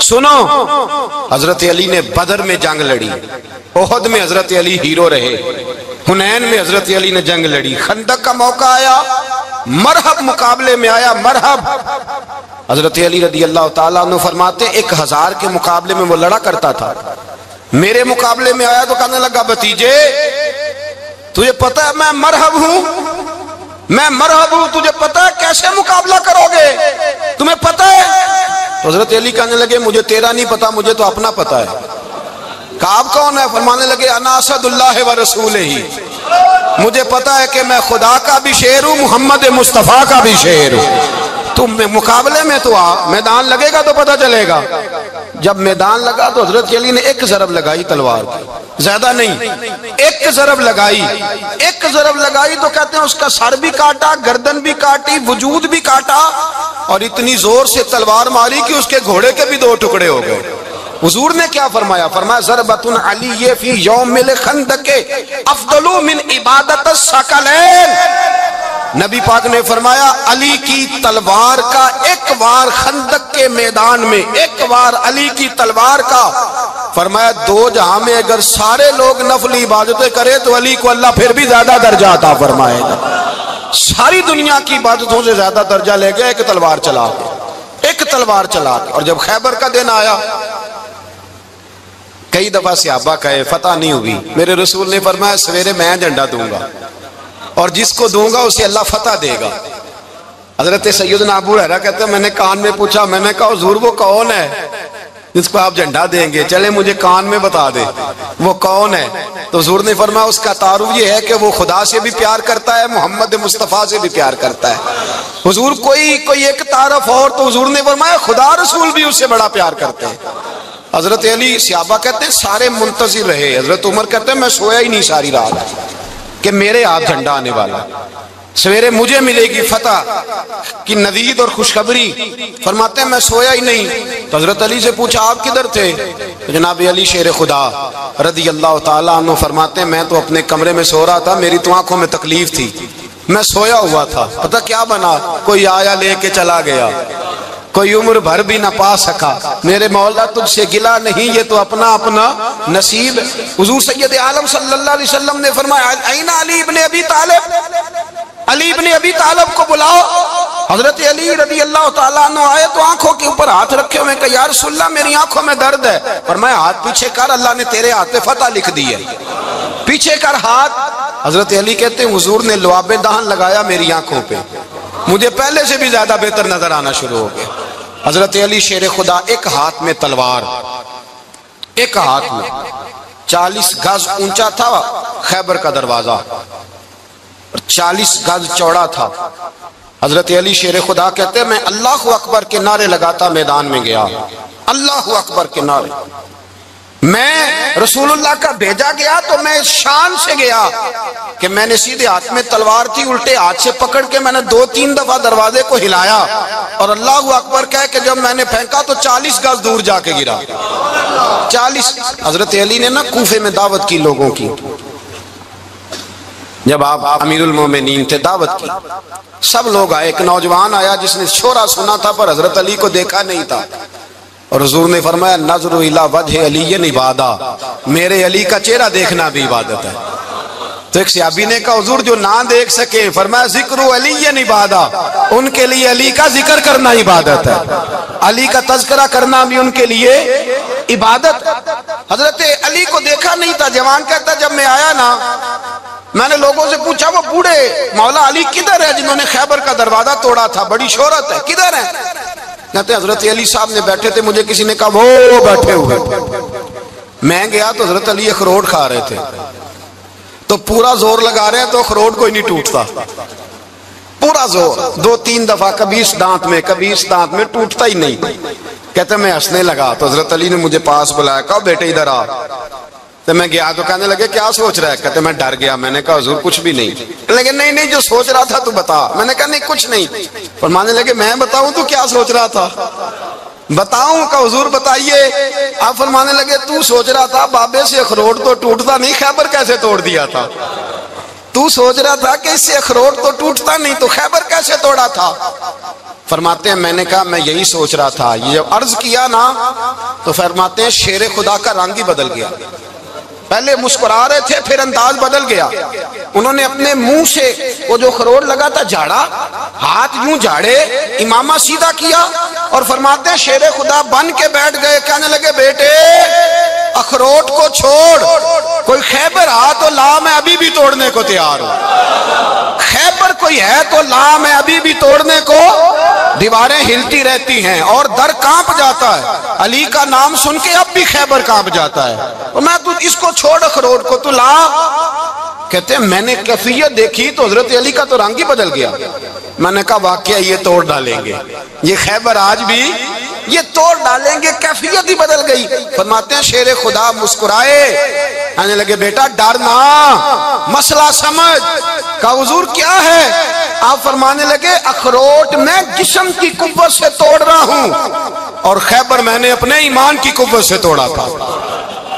سنو، حضرت علی نے بدر میں جنگ لڑی، احد میں حضرت علی ہیرو رہے، حنین میں حضرت علی نے جنگ لڑی، خندق کا موقع آیا، مرحب مقابلے میں آیا، مرحب۔ حضرت علی رضی اللہ تعالیٰ عنہ فرماتے 1000 کے مقابلے میں وہ لڑا کرتا تھا، میرے مقابلے میں آیا تو کہنے لگا بھتیجے تجھے پتہ ہے میں مرحب ہوں، میں مرحب ہوں، تجھے پتہ ہے کیسے مقابلہ کرو گے، تمہیں پتہ ہے؟ تو حضرت علی کہنے لگے مجھے تیرا نہیں پتا، مجھے تو اپنا پتا ہے۔ کہا آپ کون ہے؟ فرمانے لگے انا اسد اللہ و رسولہ، مجھے پتا ہے کہ میں خدا کا بھی شیر ہوں، محمد مصطفیٰ کا بھی شیر ہوں۔ تم مقابلے میں تو آ، میدان لگے گا تو پتہ چلے گا۔ جب میدان لگا تو حضرت علی نے ایک ضرب لگائی تلوار کی، زیادہ نہیں، ایک ضرب لگائی، ایک ضرب لگائی تو کہتے ہیں اس کا سر بھی کاٹا، گردن بھی کاٹی، وجود بھی کاٹا، اور اتنی زور سے تلوار ماری کہ اس کے گھوڑے کے بھی 2 ٹکڑے ہو گئے۔ حضور نے کیا فرمایا؟ فرمایا ضربۃ علی فی یوم الخندق افضل من عبادت الثقلین۔ نبی پاک نے فرمایا علی کی تلوار کا ایک وار خندق کے میدان میں، ایک وار علی کی تلوار کا، فرمایا 2 جہاں میں اگر سارے لوگ نفل عبادتیں کرے تو علی کو اللہ پھر بھی زیادہ درجہ عطا فرمائے گا۔ ساری دنیا کی عبادتوں سے زیادہ درجہ لے گیا ایک تلوار چلا کے، ایک تلوار چلا کے۔ اور جب خیبر کا دن آیا، کئی دفعہ صحابہ کہے فتح نہیں ہوئی، میرے رسول نے فرمایا سویرے میں جھنڈا دوں گا اور جس کو دوں گا اسے اللہ فتح دے گا۔ حضرت سیدنا ابو ہریرہ کہتے ہیں میں نے کان میں پوچھا، میں نے کہا حضور وہ کون ہے جس کو آپ جھنڈا دیں گے؟ چلے مجھے کان میں بتا دے وہ کون ہے۔ تو حضور نے فرمایا اس کا تعارف یہ ہے کہ وہ خدا سے بھی پیار کرتا ہے، محمد مصطفیٰ سے بھی پیار کرتا ہے۔ حضور کوئی ایک تعارف اور، تو حضور نے فرمایا خدا رسول بھی اس سے بڑا پیار کرتے ہیں۔ حضرت علی، صحابہ کہتے ہیں سارے منتظر رہے، حضرت عمر کہتے ہیں میں سویا ہی نہیں ساری رات کہ میرے ہاتھ جھنڈا آنے والا، سویرے مجھے ملے گی فتح کی نوید اور خوشخبری۔ فرماتے ہیں میں سویا ہی نہیں۔ تو حضرت علی سے پوچھا آپ کدھر تھے؟ تو جناب علی شیر خدا رضی اللہ تعالیٰ عنہ فرماتے ہیں میں تو اپنے کمرے میں سو رہا تھا، میری تو آنکھوں میں تکلیف تھی، میں سویا ہوا تھا، پتہ کیا بنا، کوئی آیا لے کے چلا گیا، کوئی عمر بھر بھی نہ پا سکا، میرے مولا تجھ سے گلا نہیں، یہ تو اپنا اپنا نصیب۔ حضور سید عالم صلی اللہ علیہ وسلم نے فرمایا این علی ابن ابی طالب، علی ابن ابی طالب کو بلاؤ۔ حضرت علی رضی اللہ تعالیٰ عنہ آئے تو آنکھوں کے اوپر ہاتھ رکھے ہوئے کہ یا رسول اللہ میری آنکھوں میں درد ہے۔ فرمایا ہاتھ پیچھے کر، اللہ نے تیرے ہاتھ پہ فتح لکھ دی ہے، پیچھے کر ہاتھ۔ حضرت علی کہتے ہیں حضور نے لعاب دہن لگایا میری آنکھوں پہ، مجھے پہلے سے بھی زیادہ بہتر نظر آنا شروع ہو گیا۔ حضرت علی شیر خدا ایک ہاتھ میں تلوار، ایک ہاتھ میں 40 گز اونچا تھا خیبر کا دروازہ، 40 گز چوڑا تھا۔ حضرت علی شیر خدا کہتے ہیں میں اللہ اکبر کے نعرے لگاتا میدان میں گیا، اللہ اکبر کے نعرے۔ میں رسول اللہ کا بھیجا گیا تو میں شان سے گیا کہ میں نے سیدھے ہاتھ میں تلوار تھی، الٹے ہاتھ سے پکڑ کے میں نے 2-3 دفعہ دروازے کو ہلایا اور اللہ اکبر کہہ کہ جب میں نے پھینکا تو 40 گز دور جا کے گرا، 40۔ حضرت علی نے نا کوفے میں دعوت کی لوگوں کی، جب آپ امیر المومنین تھے دعوت کی، سب لوگ آئے، ایک نوجوان آیا جس نے شورا سنا تھا پر حضرت علی کو دیکھا نہیں تھا، اور حضور نے فرمایا نظر الی وجہ علی عبادہ، میرے علی کا چہرہ دیکھنا بھی عبادت ہے۔ تو ایک صحابی نے کہا حضور جو نہ دیکھ سکے، فرمایا ذکر علی عبادہ، ان کے لیے علی کا ذکر کرنا عبادت ہے، علی کا تذکرہ کرنا بھی ان کے لیے عبادت۔ حضرت علی کو دیکھا نہیں تھا، جوان کہتا جب میں آیا نا میں نے لوگوں سے پوچھا وہ بوڑھے مولا علی کدھر ہے جنہوں نے خیبر کا دروازہ توڑا تھا، بڑی شہرت ہے، کدھر ہے؟ کہتے حضرت علی صاحب نے بیٹھے تھے، مجھے کسی نے کہا وہ بیٹھے ہوئے۔ میں گیا تو حضرت علی اخروٹ کھا رہے تھے، تو پورا زور لگا رہے ہیں تو اخروٹ کوئی نہیں ٹوٹتا، پورا زور 2-3 دفعہ، کبھی اس دانت میں کبھی اس دانت میں، ٹوٹتا ہی نہیں۔ کہتے میں ہنسنے لگا تو حضرت علی نے مجھے پاس بلایا، کہا بیٹے ادھر آ۔ تو میں گیا تو کہنے لگے کیا سوچ رہا ہے؟ کہتے میں ڈر گیا، میں نے کہا حضور کچھ بھی نہیں۔ لیکن نہیں جو سوچ رہا تھا تو بتا۔ میں نے کہا نہیں کچھ نہیں۔ فرمانے لگے میں بتاؤں تو کیا سوچ رہا تھا؟ بتاؤں؟ کہ حضور بتائیے۔ آپ فرمانے لگے تو سوچ رہا تھا بابے سے اخروٹ تو ٹوٹتا نہیں، خیبر کیسے توڑ دیا تھا؟ تو سوچ رہا تھا کہ اس سے اخروٹ تو ٹوٹتا نہیں تو خیبر کیسے توڑا تھا؟ فرماتے ہیں میں نے کہا میں یہی سوچ رہا تھا. یہ جب عرض کیا نا تو فرماتے ہیں شیر خدا کا رنگ ہی بدل گیا. پہلے مسکرا رہے تھے پھر انداز بدل گیا. انہوں نے اپنے منہ سے وہ جو خروٹ لگا تھا جھاڑا, ہاتھ یوں جھاڑے, امامہ سیدھا کیا اور فرماتے ہیں شیر خدا بن کے بیٹھ گئے. کہنے لگے بیٹے اخروٹ کو چھوڑ, کوئی خیبر آ تو لا, میں ابھی بھی توڑنے کو تیار ہوں. خیبر کوئی ہے تو لا, میں ابھی بھی توڑنے کو. دیواریں ہلتی رہتی ہیں اور در کانپ جاتا ہے. علی کا نام سن کے اب بھی خیبر کانپ جاتا ہے. میں تو اس کو چھوڑ اخروٹ کو تو لا. کہتے ہیں میں نے کیفیت دیکھی تو حضرت علی کا تو رنگ ہی بدل گیا. میں نے کہا واقعہ یہ توڑ ڈالیں گے, یہ خیبر آج بھی یہ توڑ ڈالیں گے, کیفیت ہی بدل گئی. فرماتے ہیں شیر خدا مسکرائے, کہنے لگے بیٹا ڈرنا, مسئلہ سمجھ. کہا حضور کیا ہے؟ آپ فرمانے لگے اخروٹ میں جسم کی قوت سے توڑ رہا ہوں اور خیبر میں نے اپنے ایمان کی قوت سے توڑا تھا.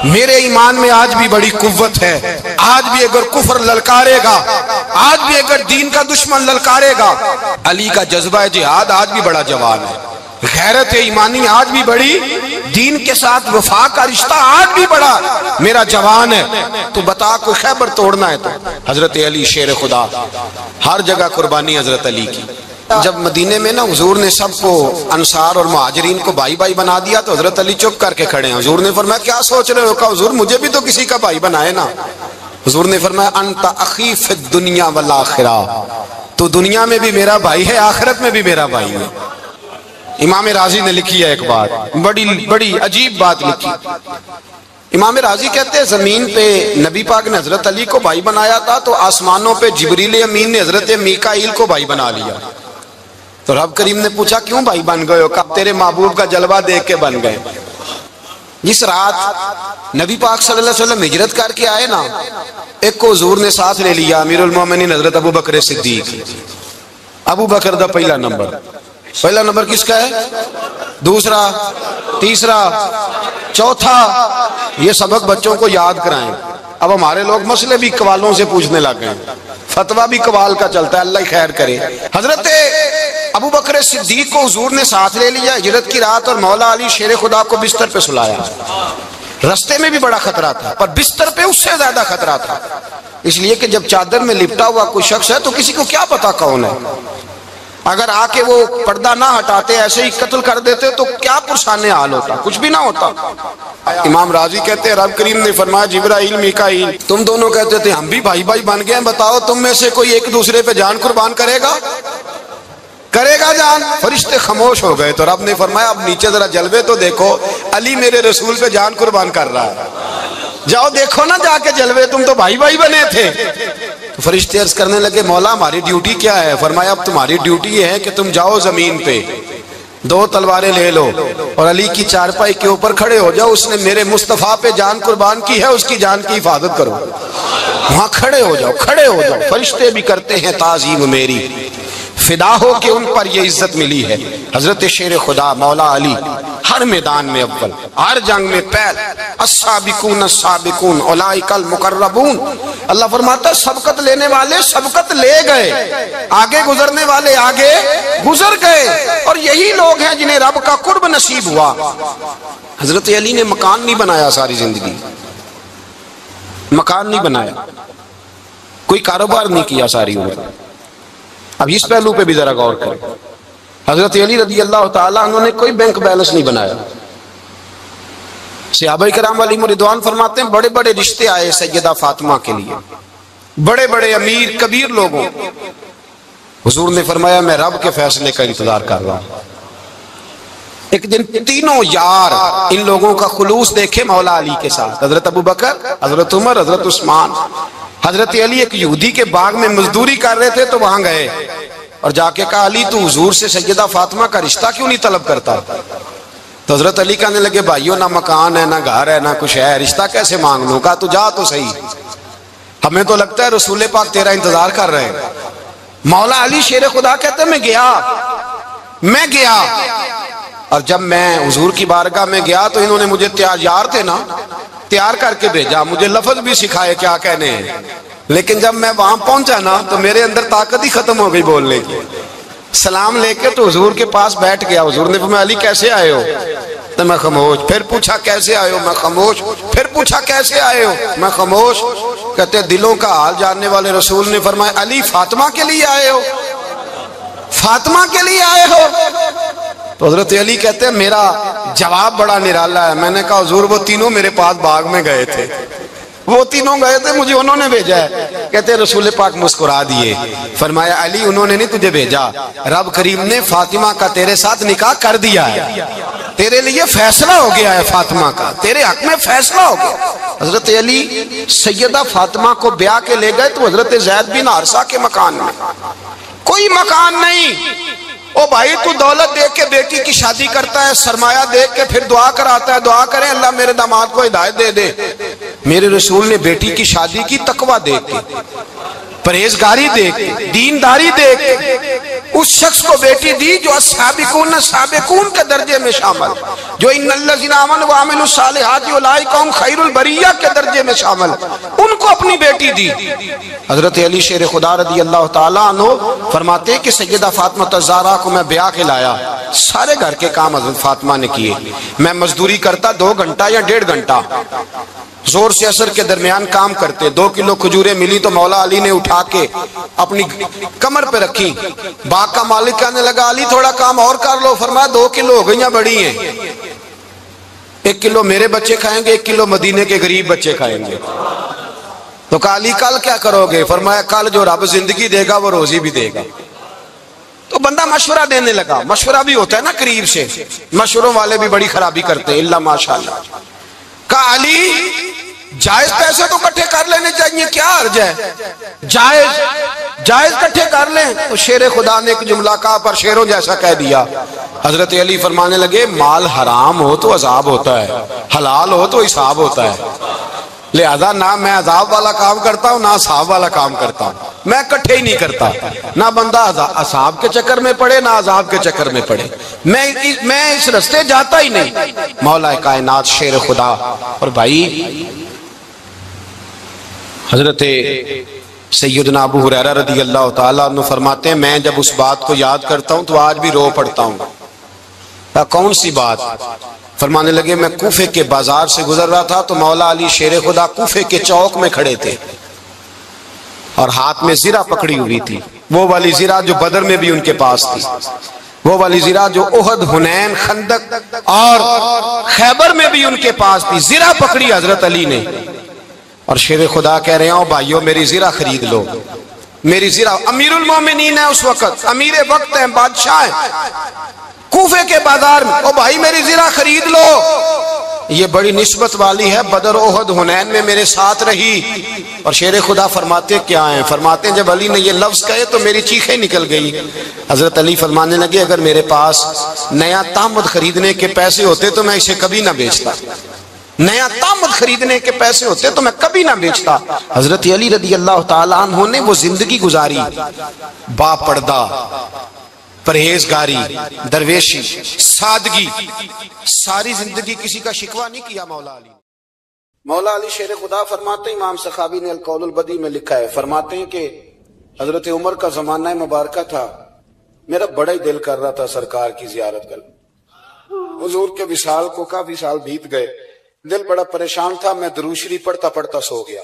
میرے ایمان میں آج بھی بڑی قوت ہے. آج بھی اگر کفر للکارے گا, آج بھی اگر دین کا دشمن للکارے گا, علی کا جذبہ جہاد آج بھی بڑا جوان ہے. غیرت ایمانی آج بھی بڑی, دین کے ساتھ وفا کا رشتہ آج بھی بڑا میرا جوان ہے. تو بتا کوئی خیبر توڑنا ہے تو حضرت علی شیر خدا, ہر جگہ قربانی حضرت علی کی. جب مدینے میں نا حضور نے سب کو انصار اور مہاجرین کو بھائی بھائی بنا دیا تو حضرت علی چپ کر کے کھڑے ہیں. حضور نے فرمایا کیا سوچ رہے ہو؟ کہا حضور مجھے بھی تو کسی کا بھائی بنائے نا. حضور نے فرمایا انت اخی فی الدنیا والآخرہ, تو دنیا میں بھی میرا بھائی ہے, آخرت میں بھی میرا بھائی ہے. امام راضی نے لکھی ہے ایک بات, بڑی عجیب بات لکھی. امام راضی کہتے ہیں زمین پہ نبی پاک نے حضرت علی کو بھائی بنایا تھا تو آسمانوں پہ جبریل امین نے حضرت میکائیل کو بھائی بنا لیا. تو رب کریم نے پوچھا کیوں بھائی بن گئے ہو؟ کہا تیرے محبوب کا جلوہ دیکھ کے بن گئے. جس رات نبی پاک صلی اللہ علیہ وسلم ہجرت کر کے آئے نا, ایک کو حضور نے ساتھ لے لیا, امیر المومنین حضرت ابو بکر صدیق. ابو بکر دا پہلا نمبر کس کا ہے؟ دوسرا, تیسرا, چوتھا. یہ سبق بچوں کو یاد کرائیں. اب ہمارے لوگ مسئلے بھی قوالوں سے پوچھنے لگ گئے, فتویٰ بھی قوال کا چلتا ہے, اللہ خیر کرے. حضرت ابو بکر صدیق کو حضور نے ساتھ لے لیا ہجرت کی رات اور مولا علی شیر خدا کو بستر پہ سلایا. رستے میں بھی بڑا خطرہ تھا پر بستر پہ اس سے زیادہ خطرہ تھا, اس لیے کہ جب چادر میں لپٹا ہوا کوئی شخص ہے تو کسی کو کیا پتا کون ہے. اگر آ کے وہ پردہ نہ ہٹاتے ایسے ہی قتل کر دیتے تو کیا پرسان حال ہوتا, کچھ بھی نہ ہوتا. امام راضی کہتے ہیں رب کریم نے فرمایا جبرائیل میکائیل تم دونوں کہتے تھے ہم بھی بھائی بھائی بن گئے ہیں, بتاؤ تم میں سے کوئی ایک دوسرے پہ جان قربان کرے گا جان؟ فرشتے خاموش ہو گئے. تو رب نے فرمایا اب نیچے ذرا جلوے تو دیکھو, علی میرے رسول پہ جان قربان کر رہا ہے, جاؤ دیکھو نا جا کے جلوے, تم تو بھائی بھائی بنے تھے. تو فرشتے عرض کرنے لگے مولا ہماری ڈیوٹی کیا ہے؟ فرمایا اب تمہاری ڈیوٹی یہ ہے کہ تم جاؤ زمین پہ 2 تلواریں لے لو اور علی کی چارپائی کے اوپر کھڑے ہو جاؤ. اس نے میرے مصطفیٰ پہ جان قربان کی ہے, اس کی جان کی حفاظت کرو. وہاں کھڑے ہو جاؤ. فرشتے بھی کرتے ہیں تعظیم میری, فدا ہو کہ ان پر یہ عزت ملی ہے. حضرت شیر خدا مولا علی ہر میدان میں اول, ہر جنگ میں پہل. السابقون السابقون اولئک المقربون. اللہ فرماتا ہے سبقت لینے والے سبقت لے گئے, آگے گزرنے والے آگے گزر گئے, اور یہی لوگ ہیں جنہیں رب کا قرب نصیب ہوا. حضرت علی نے مکان نہیں بنایا ساری زندگی, مکان نہیں بنایا, کوئی کاروبار نہیں کیا ساری عمر. اب اس پہلو پہ بھی ذرا غور کریں. حضرت علی رضی اللہ تعالیٰ انہوں نے کوئی بینک بیلنس نہیں بنایا. صحابہ کرام علیہم رضوان فرماتے ہیں بڑے بڑے رشتے آئے سیدہ فاطمہ کے لیے, بڑے بڑے امیر کبیر لوگوں. حضور نے فرمایا میں رب کے فیصلے کا انتظار کر رہا ہوں. ایک دن تینوں یار ان لوگوں کا خلوص دیکھے مولا علی کے ساتھ, حضرت ابو بکر, حضرت عمر, حضرت عثمان. حضرت علی ایک یہودی کے باغ میں مزدوری کر رہے تھے تو وہاں گئے اور جا کے کہا علی تو حضور سے سیدہ فاطمہ کا رشتہ کیوں نہیں طلب کرتا؟ تو حضرت علی کہنے لگے بھائیو نہ مکان ہے نہ گھر ہے نہ کچھ ہے, رشتہ کیسے مانگ لوں؟ کہا تو جا تو صحیح, ہمیں تو لگتا ہے رسول پاک تیرا انتظار کر رہے ہیں. مولا علی شیر خدا کہتے میں گیا اور جب میں حضور کی بارگاہ میں گیا تو انہوں نے مجھے تیار تھے نا, تیار کر کے بھیجا, مجھے لفظ بھی سکھائے کیا کہنے ہیں, لیکن جب میں وہاں پہنچا نا تو میرے اندر طاقت ہی ختم ہو گئی بولنے کی. سلام لے کے تو حضور کے پاس بیٹھ گیا. حضور نے فرمایا علی کیسے آئے ہو؟ تو میں خاموش. پھر پوچھا کیسے آئے ہو؟ میں خاموش. پھر پوچھا کیسے آئے ہو؟ میں خاموش. کہتے دلوں کا حال جاننے والے رسول نے فرمایا علی فاطمہ کے لیے آئے ہو؟ فاطمہ کے لیے آئے ہو؟ تو حضرت علی کہتے ہیں میرا جواب بڑا نرالا ہے. میں نے کہا حضور وہ تینوں میرے پاس باغ میں گئے تھے, وہ تینوں گئے تھے, مجھے انہوں نے بھیجا ہے. کہتے رسول پاک مسکرا دیے, فرمایا علی انہوں نے نہیں تجھے بھیجا, رب کریم نے فاطمہ کا تیرے ساتھ نکاح کر دیا ہے, تیرے لیے فیصلہ ہو گیا ہے فاطمہ کا, تیرے حق میں فیصلہ ہو گیا. حضرت علی سیدہ فاطمہ کو بیاہ کے لے گئے تو حضرت زید بن حارثہ کے مکان میں, کوئی مکان نہیں. او بھائی تو دولت دیکھ کے بیٹی کی شادی کرتا ہے, سرمایہ دیکھ کے پھر دعا کراتا ہے, دعا کریں اللہ میرے داماد کو ہدایت دے دے. میرے رسول نے بیٹی کی شادی کی تقوی دیکھ کے, پرہیزگاری دیکھ کے, دینداری دیکھ کے اس شخص کو بیٹی دی جو السابقون السابقون کے درجے میں شامل, جو ان الذین آمنوا وعملوا الصالحات اولئک هم خیر البریہ کے درجے میں شامل, ان کو اپنی بیٹی دی. حضرت علی شیر خدا رضی اللہ تعالیٰ عنہ فرماتے ہیں کہ سیدہ فاطمہ الزہرا کو میں بیاہ کے لایا, سارے گھر کے کام حضرت فاطمہ نے کیے. میں مزدوری کرتا 2 گھنٹہ یا 1.5 گھنٹہ, زور سے عصر کے درمیان کام کرتے. 2 کلو کھجوریں ملی تو مولا علی نے اٹھا کے اپنی کمر پہ رکھی. باغ کا مالک کہنے لگا علی تھوڑا کام اور کر لو. فرمایا 2 کلو ہو گئیاں بڑی ہیں, 1 کلو میرے بچے کھائیں گے, 1 کلو مدینے کے غریب بچے کھائیں گے. تو کہا علی کل کیا کرو گے؟ فرمایا کل جو رب زندگی دے گا وہ روزی بھی دے گا. تو بندہ مشورہ دینے لگا. مشورہ بھی ہوتا ہے نا قریب سے, مشوروں والے بھی بڑی خرابی کرتے ہیں اللہ ماشاءاللہ. کہا علی جائز پیسے تو کٹھے کر لینے چاہیے, کیا حرج ہے, جائز کٹھے کر لیں. تو شیر خدا نے ایک جملہ کہا پر شیروں جیسا کہہ دیا. حضرت علی فرمانے لگے مال حرام ہو تو عذاب ہوتا ہے, حلال ہو تو حساب ہوتا ہے, لہذا نہ میں عذاب والا کام کرتا ہوں نہ حساب والا کام کرتا ہوں, میں کٹھے ہی نہیں کرتا. نہ بندہ حساب کے چکر میں پڑے نہ عذاب کے چکر میں پڑے, میں اس رستے جاتا ہی نہیں. مولا کائنات شیر خدا. اور بھائی حضرت سیدنا ابو ہریرہ رضی اللہ تعالیٰ عنہ فرماتے ہیں میں جب اس بات کو یاد کرتا ہوں تو آج بھی رو پڑتا ہوں. کون سی بات؟ فرمانے لگے میں کوفے کے بازار سے گزر رہا تھا تو مولا علی شیر خدا کوفے کے چوک میں کھڑے تھے اور ہاتھ میں زرہ پکڑی ہوئی تھی, وہ والی زرہ جو بدر میں بھی ان کے پاس تھی, وہ والی زرہ جو احد, حنین, خندق اور خیبر میں بھی ان کے پاس تھی. زرہ پکڑی حضرت علی نے اور شیر خدا کہہ رہے ہیں بھائیو میری زرہ خرید لو. میری زرہ, امیر المومنین ہے اس وقت, امیر وقت ہیں, بادشاہ ہیں, کوفے کے بازار میں, او بھائی میری زرہ خرید لو. یہ بڑی نسبت والی ہے, بدر احد حنین میں میرے ساتھ رہی. اور شیر خدا فرماتے کیا ہیں؟ فرماتے ہیں جب علی نے یہ لفظ کہے تو میری چیخیں نکل گئی. حضرت علی فرمانے لگے اگر میرے پاس نیا تامد خریدنے کے پیسے ہوتے تو میں اسے کبھی نہ بیچتا, نیا تامد خریدنے کے پیسے ہوتے تو میں کبھی نہ بیچتا. حضرت علی رضی اللہ تعالیٰ عنہ نے وہ زندگی گزاری, با پردہ, پرہیزگاری, درویشی, سادگی, ساری زندگی کسی کا شکوہ نہیں کیا مولا علی. مولا علی شیر خدا فرماتے ہیں, امام سخاوی نے القول البدی میں لکھا ہے, فرماتے ہیں کہ حضرت عمر کا زمانہ مبارکہ تھا, میرا بڑا ہی دل کر رہا تھا سرکار کی زیارت کر. حضور کے وصال کو کافی سال بیت گئے, دل بڑا پریشان تھا. میں درود شریف پڑھتا پڑھتا سو گیا.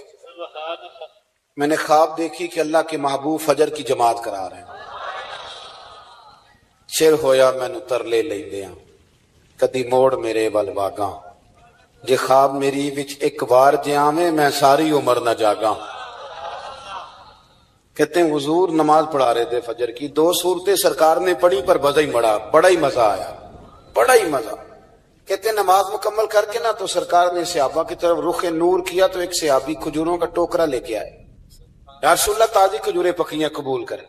میں نے خواب دیکھی کہ اللہ کے محبوب فجر کی جماعت کرا رہے ہیں. چر ہویا میں نو ترلے لئی دیاں کدی موڑ میرے ول واگاں, جے خواب میری وچ ایک بار جے آویں میں ساری عمر نہ جاگاں. کہتے ہیں حضور نماز پڑھا رہے تھے فجر کی, 2 صورتیں سرکار نے پڑھی پر بزا ہی مڑا, بڑا ہی مزہ آیا, بڑا ہی مزہ. کہتے ہیں نماز مکمل کر کے نا تو سرکار نے صحابہ کی طرف رخ نور کیا تو ایک صحابی کھجوروں کا ٹوکرا لے کے آئے. یا رسول اللہ تازی کھجوریں پکیاں قبول کریں.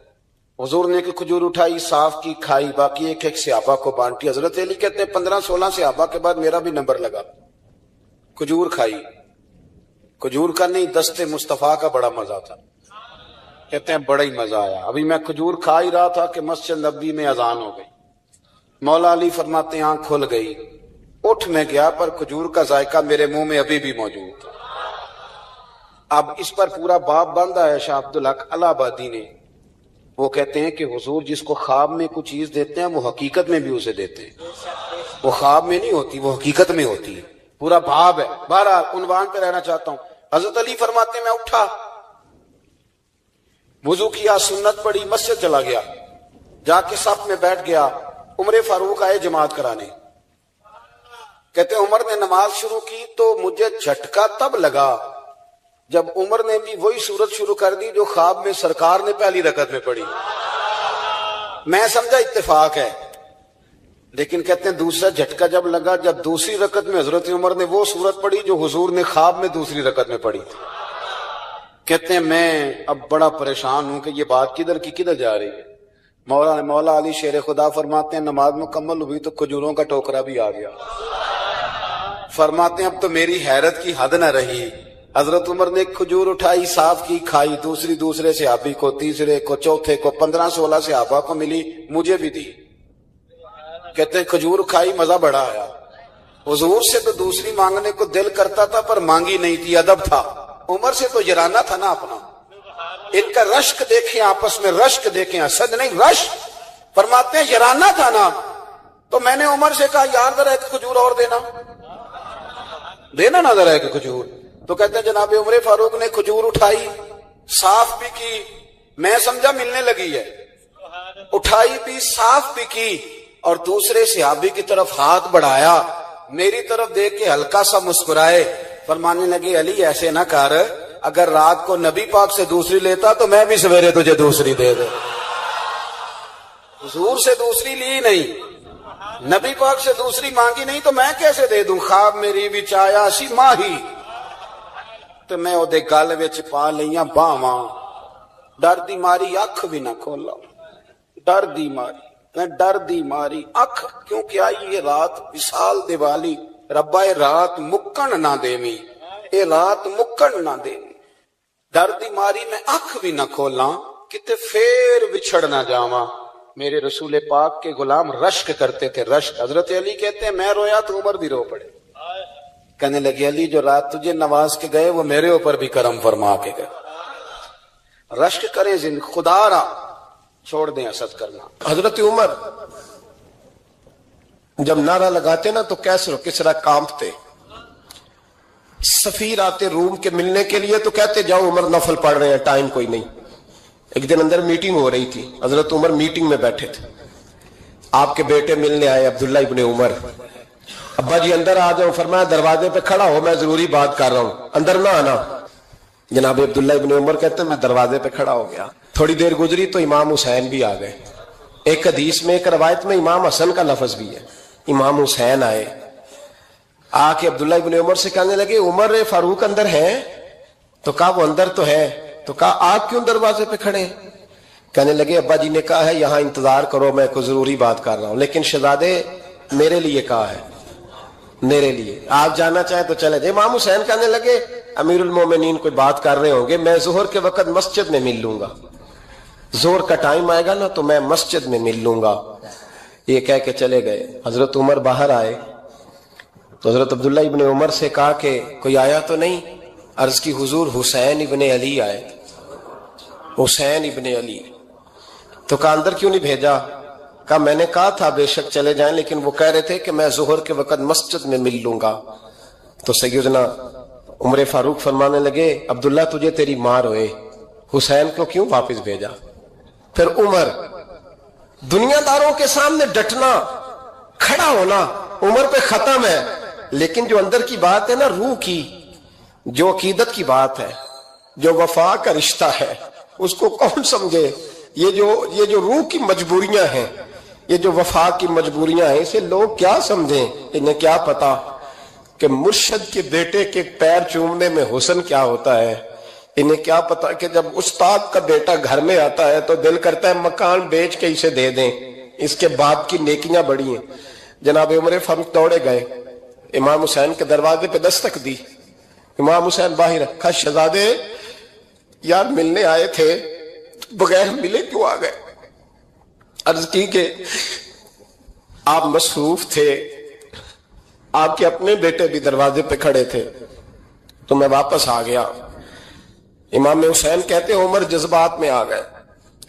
حضور نے ایک کھجور اٹھائی, صاف کی, کھائی, باقی ایک ایک صحابہ کو بانٹی. حضرت علی کہتے ہیں 15-16 صحابہ کے بعد میرا بھی نمبر لگا. کھجور کھائی, کھجور کا نہیں دست مصطفیٰ کا بڑا مزہ تھا. کہتے ہیں بڑا ہی مزہ آیا. ابھی میں کھجور کھا ہی رہا تھا کہ مسجد نبوی میں اذان ہو گئی. مولا علی فرماتے ہیں آنکھ کھل گئی, اٹھ میں گیا پر کھجور کا ذائقہ میرے منہ میں ابھی بھی موجود تھا. اب اس پر پورا باب باندھا ہے شاہ عبدالحق الہ آبادی نے. وہ کہتے ہیں کہ حضور جس کو خواب میں کوئی چیز دیتے ہیں وہ حقیقت میں بھی اسے دیتے ہیں، وہ خواب میں نہیں ہوتی، وہ حقیقت میں ہوتی ہے، پورا باب ہے۔ بہرحال عنوان پہ رہنا چاہتا ہوں۔ حضرت علی فرماتے ہیں میں اٹھا، وضو کیا، سنت پڑھی، مسجد چلا گیا، جا کے صف میں بیٹھ گیا۔ عمر فاروق آئے جماعت کرانے، کہتے ہیں عمر نے نماز شروع کی تو مجھے جھٹکا تب لگا جب عمر نے بھی وہی سورت شروع کر دی جو خواب میں سرکار نے پہلی رکعت میں پڑھی۔ میں سمجھا اتفاق ہے، لیکن کہتے ہیں دوسرا جھٹکا جب لگا جب دوسری رکعت میں حضرت عمر نے وہ سورت پڑھی جو حضور نے خواب میں دوسری رکعت میں پڑھی تھی۔ کہتے ہیں میں اب بڑا پریشان ہوں کہ یہ بات کدھر کی کدھر جا رہی ہے۔ مولا علی شیر خدا فرماتے ہیں نماز مکمل ہوئی تو کھجوروں کا ٹوکرا بھی آ گیا۔ فرماتے ہیں اب تو میری حیرت کی حد نہ رہی، حضرت عمر نے ایک کھجور اٹھائی، صاف کی، کھائی، دوسرے صحابی کو، تیسرے کو، چوتھے کو، 15-16 صحابہ کو ملی، مجھے بھی دی۔ کہتے ہیں کھجور کھائی، مزہ بڑا آیا۔ حضور سے تو دوسری مانگنے کو دل کرتا تھا پر مانگی نہیں تھی، ادب تھا۔ عمر سے تو یرانہ تھا نا اپنا۔ ان کا رشک دیکھیں، آپس میں رشک دیکھیں، حسد نہیں رشک۔ فرماتے ہیں یرانہ تھا نا، تو میں نے عمر سے کہا یار ذرا ایک کھجور اور دینا نا ذرا ایک کھجور۔ تو کہتے ہیں جناب عمر فاروق نے کھجور اٹھائی، صاف بھی کی، میں سمجھا ملنے لگی ہے، اٹھائی بھی، صاف بھی کی، اور دوسرے صحابی کی طرف ہاتھ بڑھایا، میری طرف دیکھ کے ہلکا سا مسکرائے، فرمانے لگے علی ایسے نہ کر، اگر رات کو نبی پاک سے دوسری لیتا تو میں بھی سویرے تجھے دوسری دے دے۔ حضور سے دوسری لی نہیں، نبی پاک سے دوسری مانگی نہیں تو میں کیسے دے دوں؟ خواب میری وچ آیا سی ماہی تو میں او دے گل وچ پا لیاں باواں، ڈر دی ماری اکھ بھی نہ کھولا، ڈر دی ماری، میں ڈر دی ماری اکھ، کیونکہ آئی یہ رات وصال دیوالی، ربا اے رات مکن نہ دیویں، اے رات مکن نہ دیویں، ڈر دی ماری میں اکھ بھی نہ کھولاں، کتے پھر بچھڑ نہ جاواں۔ میرے رسول پاک کے غلام رشک کرتے تھے، رشک۔ حضرت علی کہتے ہیں میں رویا تو عمر بھی رو پڑے، کہنے لگے علی جو رات تجھے نواز کے گئے وہ میرے اوپر بھی کرم فرما کے گئے۔ رشک کریں خدا را، چھوڑ دیں حسد کرنا۔ حضرت عمر جب نعرہ لگاتے نا تو کیسر و کسرا کانپتے، سفیر آتے روم کے ملنے کے لیے تو کہتے جاؤ عمر نفل پڑھ رہے ہیں، ٹائم کوئی نہیں۔ ایک دن اندر میٹنگ ہو رہی تھی، حضرت عمر میٹنگ میں بیٹھے تھے، آپ کے بیٹے ملنے آئے عبداللہ ابن عمر، ابا جی اندر آ جاؤ، فرمایا دروازے پہ کھڑا ہو میں ضروری بات کر رہا ہوں، اندر نہ آنا۔ جناب عبداللہ ابن عمر کہتے ہیں میں دروازے پہ کھڑا ہو گیا، تھوڑی دیر گزری تو امام حسین بھی آ گئے، ایک حدیث میں ایک روایت میں امام حسن کا لفظ بھی ہے، امام حسین آئے، آ کے عبداللہ ابن عمر سے کہنے لگے عمر فاروق اندر ہیں؟ تو کہا وہ اندر تو ہے، تو کہا آپ کیوں دروازے پہ کھڑے ہیں؟ کہنے لگے ابا جی نے کہا ہے یہاں انتظار کرو، میں کوئی ضروری بات کر رہا ہوں، لیکن شہزادے میرے لیے کہا ہے، میرے لیے آپ جانا چاہیں تو چلے جائیں۔ امام حسین کہنے لگے امیر المومنین کوئی بات کر رہے ہوں گے، میں ظہر کے وقت مسجد میں مل لوں گا، ظہر کا ٹائم آئے گا نا تو میں مسجد میں مل لوں گا، یہ کہہ کے چلے گئے۔ حضرت عمر باہر آئے تو حضرت عبداللہ ابن عمر سے کہا کہ کوئی آیا تو نہیں؟ عرض کی حضور حسین ابن علی آئے، حسین ابن علی۔ تو کہا اندر کیوں نہیں بھیجا؟ کہا میں نے کہا تھا بے شک چلے جائیں، لیکن وہ کہہ رہے تھے کہ میں ظہر کے وقت مسجد میں مل لوں گا۔ تو سیدنا عمر فاروق فرمانے لگے عبداللہ تجھے تیری ماں روئے، حسین کو کیوں واپس بھیجا؟ پھر عمر دنیا داروں کے سامنے ڈٹنا، کھڑا ہونا عمر پہ ختم ہے، لیکن جو اندر کی بات ہے نا، روح کی، جو عقیدت کی بات ہے، جو وفا کا رشتہ ہے، اس کو کون سمجھے؟ یہ جو روح کی مجبوریاں ہیں، یہ جو وفا کی مجبوریاں ہیں، اسے لوگ کیا سمجھیں؟ انہیں کیا پتا کہ مرشد کے بیٹے کے پیر چومنے میں حسن کیا ہوتا ہے؟ انہیں کیا پتا کہ جب استاد کا بیٹا گھر میں آتا ہے تو دل کرتا ہے مکان بیچ کے اسے دے دیں، اس کے باپ کی نیکیاں بڑی ہیں۔ جناب عمر فاروق دوڑے گئے، امام حسین کے دروازے پہ دستک دی، امام حسین باہر رکھا، شہزادے یار ملنے آئے تھے بغیر ملے کیوں آ گئے؟ عرض کی کہ آپ مصروف تھے، آپ کے اپنے بیٹے بھی دروازے پہ کھڑے تھے تو میں واپس آ گیا۔ امام حسین کہتے عمر جذبات میں آ گئے،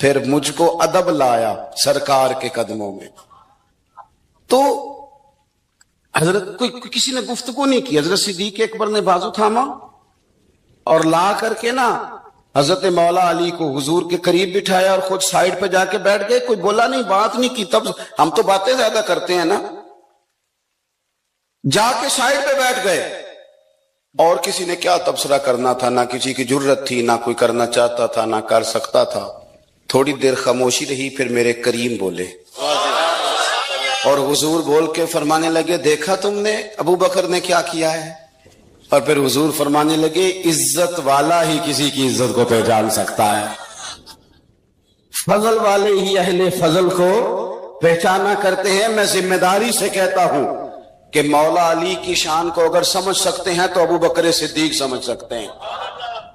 پھر مجھ کو ادب لایا سرکار کے قدموں میں. تو حضرت کوئی کسی نے گفتگو نہیں کی. حضرت صدیق اکبر نے بازو تھاما اور لا کر کے نا حضرت مولا علی کو حضور کے قریب بٹھایا اور خود سائیڈ پہ جا کے بیٹھ گئے. کوئی بولا نہیں، بات نہیں کی. تب ہم تو باتیں زیادہ کرتے ہیں نا. جا کے سائیڈ پہ بیٹھ گئے. اور کسی نے کیا تبصرہ کرنا تھا، نہ کسی کی جرت تھی، نہ کوئی کرنا چاہتا تھا، نہ کر سکتا تھا. تھوڑی دیر خاموشی رہی، پھر میرے کریم بولے اور حضور بول کے فرمانے لگے دیکھا تم نے ابو بکر نے کیا کیا ہے. اور پھر حضور فرمانے لگے عزت والا ہی کسی کی عزت کو پہچان سکتا ہے، فضل والے ہی اہل فضل کو پہچانا کرتے ہیں. میں ذمہ داری سے کہتا ہوں کہ مولا علی کی شان کو اگر سمجھ سکتے ہیں تو ابو بکر صدیق سمجھ سکتے ہیں.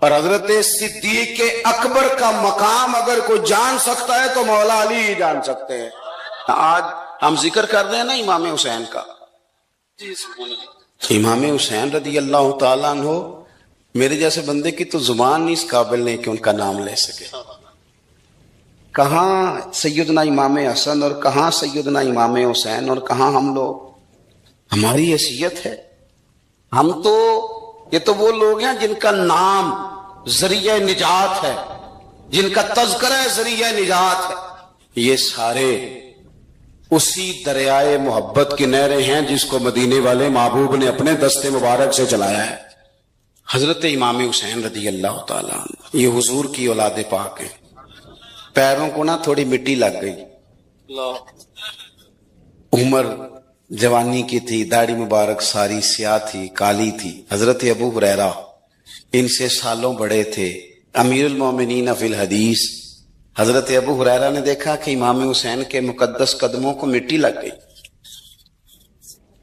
اور حضرت صدیق اکبر کا مقام اگر کوئی جان سکتا ہے تو مولا علی ہی جان سکتے ہیں. آج ہم ذکر کر رہے ہیں نا امام حسین کا. امام حسین رضی اللہ تعالیٰ عنہ، میرے جیسے بندے کی تو زبان نہیں اس قابل نہیں کہ ان کا نام لے سکے. کہاں سیدنا امام حسن اور کہاں سیدنا امام حسین اور کہاں ہم لوگ. ہماری حیثیت ہے، ہم تو یہ تو وہ لوگ ہیں جن کا نام ذریعہ نجات ہے، جن کا تذکرہ ذریعہ نجات ہے. یہ سارے اسی دریائے محبت کی نہریں ہیں جس کو مدینے والے محبوب نے اپنے دستے مبارک سے چلایا ہے. حضرت امام حسین رضی اللہ تعالیٰ عنہ یہ حضور کی اولاد پاک ہیں. پیروں کو نا تھوڑی مٹی لگ گئی. عمر جوانی کی تھی، داڑھی مبارک ساری سیاہ تھی، کالی تھی. حضرت ابو ہریرہ ان سے سالوں بڑے تھے، امیر المومنین فی الحدیث. حضرت ابو ہریرہ نے دیکھا کہ امام حسین کے مقدس قدموں کو مٹی لگ گئی.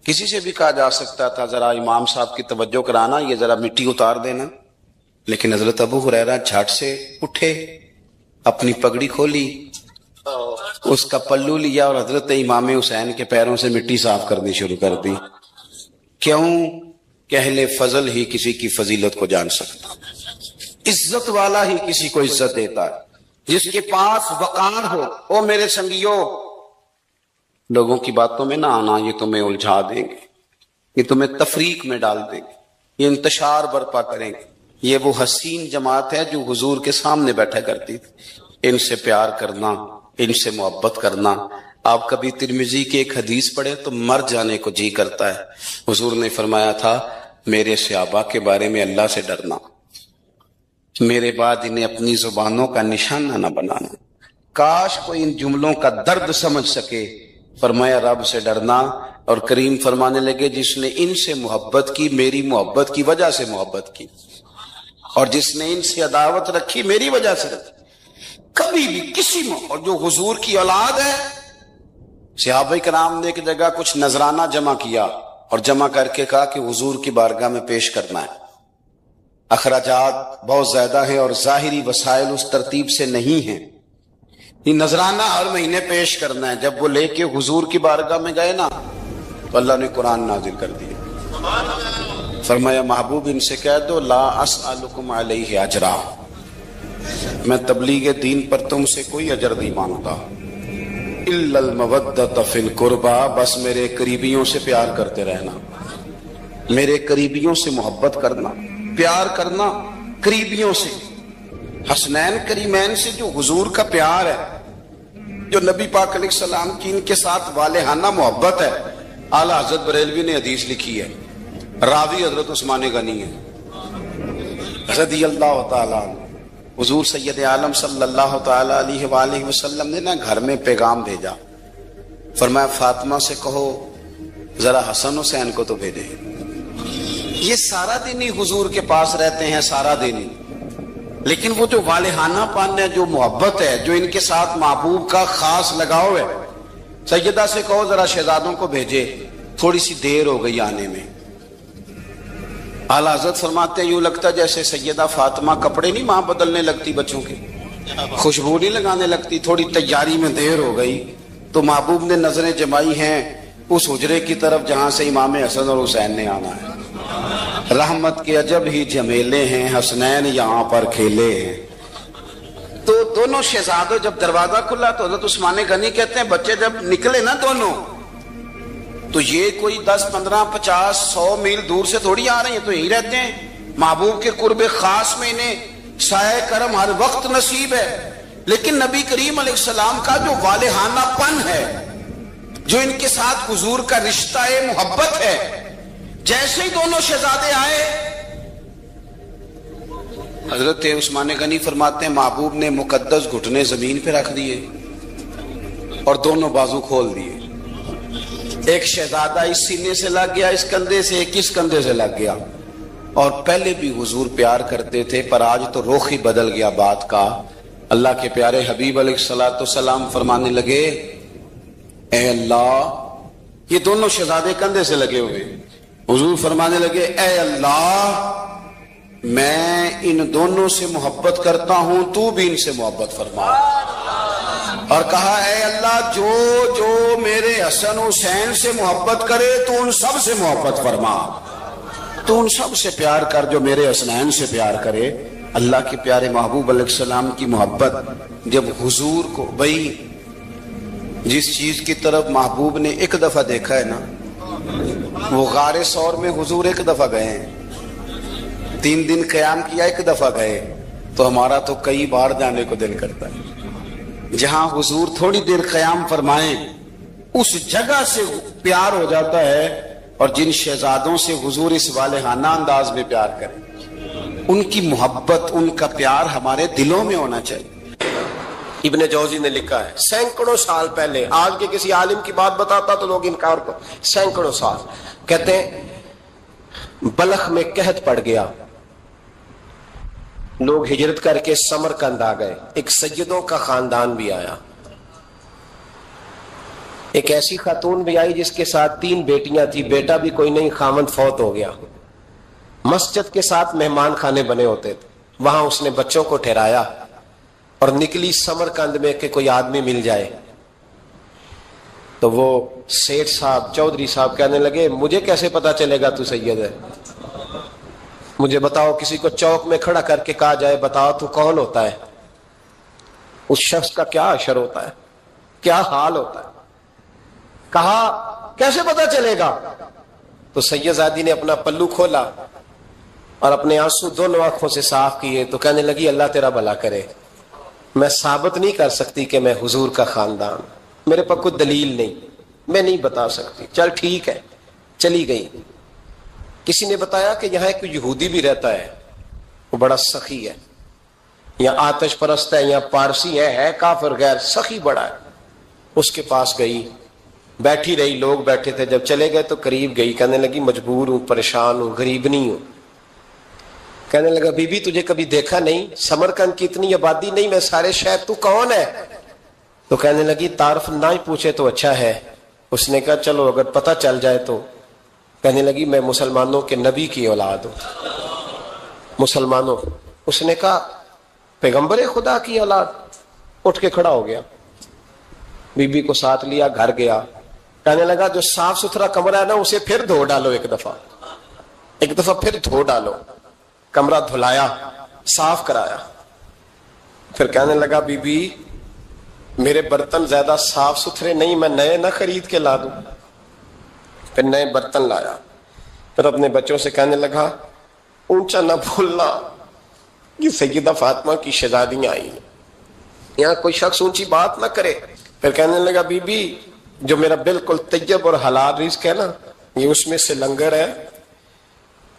کسی سے بھی کہا جا سکتا تھا ذرا امام صاحب کی توجہ کرانا، یہ ذرا مٹی اتار دینا، لیکن حضرت ابو ہریرہ جھٹ سے اٹھے، اپنی پگڑی کھولی، اس کا پلو لیا اور حضرت امام حسین کے پیروں سے مٹی صاف کرنی شروع کر دی. کیوں کہ اہل فضل ہی کسی کی فضیلت کو جان سکتا، عزت والا ہی کسی کو عزت دیتا ہے. جس کے پاس وقار ہو. او میرے سنگیو، لوگوں کی باتوں میں نہ آنا، یہ تمہیں الجھا دیں گے، یہ تمہیں تفریق میں ڈال دیں گے، یہ انتشار برپا کریں گے. یہ وہ حسین جماعت ہے جو حضور کے سامنے بیٹھا کرتی تھی. ان سے پیار کرنا، ان سے محبت کرنا. آپ کبھی ترمذی کی ایک حدیث پڑھیں تو مر جانے کو جی کرتا ہے. حضور نے فرمایا تھا میرے صحابہ کے بارے میں اللہ سے ڈرنا، میرے بعد انہیں اپنی زبانوں کا نشانہ نہ بنانا. کاش کوئی ان جملوں کا درد سمجھ سکے. فرمایا رب سے ڈرنا. اور کریم فرمانے لگے جس نے ان سے محبت کی میری محبت کی وجہ سے محبت کی، اور جس نے ان سے عداوت رکھی میری وجہ سے رکھی. کبھی بھی کسی میں، اور جو حضور کی اولاد ہے، صحابہ کرام نے ایک جگہ کچھ نذرانہ جمع کیا اور جمع کر کے کہا کہ حضور کی بارگاہ میں پیش کرنا ہے. اخراجات بہت زیادہ ہیں اور ظاہری وسائل اس ترتیب سے نہیں ہیں. یہ نذرانہ ہر مہینے پیش کرنا ہے. جب وہ لے کے حضور کی بارگاہ میں گئے نا تو اللہ نے قرآن نازل کر دیا. فرمایا محبوب ان سے کہہ دو لا اسألکم علیہ اجرا، میں تبلیغ دین پر تم سے کوئی اجر نہیں مانگتا، الا المودۃ فی القربى، بس میرے قریبیوں سے پیار کرتے رہنا، میرے قریبیوں سے محبت کرنا، پیار کرنا قریبیوں سے. حسنین کریمین سے جو حضور کا پیار ہے، جو نبی پاک علیہ السلام کی ان کے ساتھ والہانہ محبت ہے. اعلیٰ حضرت بریلوی نے حدیث لکھی ہے، راوی حضرت عثمان غنی ہے رضی اللہ تعالیٰ عنہ. حضور سید عالم صلی اللہ تعالیٰ علیہ وآلہ وسلم نے نا گھر میں پیغام بھیجا. فرمایا فاطمہ سے کہو ذرا حسن حسین کو تو بھیجے. یہ سارا دن ہی حضور کے پاس رہتے ہیں، سارا دن ہی، لیکن وہ جو والہانہ پن ہے، جو محبت ہے، جو ان کے ساتھ محبوب کا خاص لگاؤ ہے. سیدہ سے کہو ذرا شہزادوں کو بھیجے، تھوڑی سی دیر ہو گئی آنے میں. اعلیٰ حضرت فرماتے ہیں یوں لگتا جیسے سیدہ فاطمہ کپڑے نہیں ماں بدلنے لگتی بچوں کے، خوشبو نہیں لگانے لگتی، تھوڑی تیاری میں دیر ہو گئی تو محبوب نے نظریں جمائی ہیں اس حجرے کی طرف جہاں سے امام حسن اور حسین نے آنا ہے. رحمت کے عجب ہی جمیلے ہیں، حسنین یہاں پر کھیلے ہیں. تو دونوں شہزادوں جب دروازہ کھلا تو حضرت عثمان غنی کہتے ہیں بچے جب نکلے نا دونوں تو یہ کوئی 10 15 50 100 میل دور سے تھوڑی آ رہے ہیں، تو یہی رہتے ہیں محبوب کے قرب خاص میں، انہیں سایہ کرم ہر وقت نصیب ہے. لیکن نبی کریم علیہ السلام کا جو والہانہ پن ہے، جو ان کے ساتھ حضور کا رشتہ محبت ہے، جیسے ہی دونوں شہزادے آئے حضرت عثمان غنی فرماتے ہیں محبوب نے مقدس گھٹنے زمین پہ رکھ دیے اور دونوں بازو کھول دیے. ایک شہزادہ اس سینے سے لگ گیا اس کندھے سے، ایک اس کندھے سے لگ گیا. اور پہلے بھی حضور پیار کرتے تھے پر آج تو رخ ہی بدل گیا بات کا. اللہ کے پیارے حبیب علیہ الصلوۃ والسلام فرمانے لگے اے اللہ، یہ دونوں شہزادے کندھے سے لگے ہوئے، حضور فرمانے لگے اے اللہ میں ان دونوں سے محبت کرتا ہوں، تو بھی ان سے محبت فرما. اور کہا اے اللہ جو جو میرے حسن حسین سے محبت کرے تو ان سب سے محبت فرما، تو ان سب سے پیار کر جو میرے حسنین سے پیار کرے. اللہ کے پیارے محبوب علیہ السلام کی محبت جب حضور کو، بھئی جس چیز کی طرف محبوب نے ایک دفعہ دیکھا ہے نا، وہ غار ثور میں حضور ایک دفعہ گئے ہیں، 3 دن قیام کیا ایک دفعہ گئے، تو ہمارا تو کئی بار جانے کو دل کرتا ہے. جہاں حضور تھوڑی دیر قیام فرمائیں اس جگہ سے پیار ہو جاتا ہے. اور جن شہزادوں سے حضور اس والہانہ انداز میں پیار کریں، ان کی محبت، ان کا پیار ہمارے دلوں میں ہونا چاہیے. ابن جوزی نے لکھا ہے سینکڑوں سال پہلے، آج کے کسی عالم کی بات بتاتا تو لوگ انکار کو، سینکڑوں سال، کہتے ہیں بلخ میں قحط پڑ گیا، لوگ ہجرت کر کے سمرقند آ گئے، ایک سیدوں کا خاندان بھی آیا، ایک ایسی خاتون بھی آئی جس کے ساتھ 3 بیٹیاں تھی، بیٹا بھی کوئی نہیں، خامند فوت ہو گیا. مسجد کے ساتھ مہمان خانے بنے ہوتے تھے، وہاں اس نے بچوں کو ٹھہرایا اور نکلی سمرقند میں کہ کوئی آدمی مل جائے. تو وہ سیٹھ صاحب، چودھری صاحب کہنے لگے مجھے کیسے پتا چلے گا تو سید ہے، مجھے بتاؤ، کسی کو چوک میں کھڑا کر کے کہا جائے بتاؤ تو کون ہوتا ہے، اس شخص کا کیا اشر ہوتا ہے، کیا حال ہوتا ہے. کہا کیسے پتا چلے گا؟ تو سید زادی نے اپنا پلو کھولا اور اپنے آنسو دونوں آنکھوں سے صاف کیے تو کہنے لگی اللہ تیرا بھلا کرے، میں ثابت نہیں کر سکتی کہ میں حضور کا خاندان، میرے پاس کوئی دلیل نہیں، میں نہیں بتا سکتی. چل ٹھیک ہے، چلی گئی. کسی نے بتایا کہ یہاں ایک یہودی بھی رہتا ہے، وہ بڑا سخی ہے، یا آتش پرست ہے، یا پارسی ہے کافر غیر، سخی بڑا ہے. اس کے پاس گئی، بیٹھی رہی، لوگ بیٹھے تھے، جب چلے گئے تو قریب گئی، کہنے لگی مجبور ہوں، پریشان ہوں، غریب نہیں ہوں. کہنے لگا بی بی تجھے کبھی دیکھا نہیں، سمرقند کی اتنی آبادی نہیں، میں سارے شہر، تو کون ہے؟ تو کہنے لگی تعارف نہ ہی پوچھے تو اچھا ہے. اس نے کہا چلو اگر پتہ چل جائے تو. کہنے لگی میں مسلمانوں کے نبی کی اولاد ہوں. مسلمانوں؟ اس نے کہا پیغمبر خدا کی اولاد. اٹھ کے کھڑا ہو گیا، بی بی کو ساتھ لیا، گھر گیا. کہنے لگا جو صاف ستھرا کمرہ ہے نا اسے پھر دھو ڈالو، ایک دفعہ پھر دھو ڈالو. کمرہ دھلایا، صاف کرایا. پھر کہنے لگا بی بی میرے برتن زیادہ صاف ستھرے نہیں، میں نئے نہ خرید کے لا دوں. پھر نئے برتن لایا. پھر اپنے بچوں سے کہنے لگا اونچا نہ بھولنا، یہ سیدہ فاطمہ کی شہزادیاں آئی، یہاں کوئی شخص اونچی بات نہ کرے. پھر کہنے لگا بی بی جو میرا بالکل طیب اور حلال رزق ہے نا، یہ اس میں سے لنگر ہے،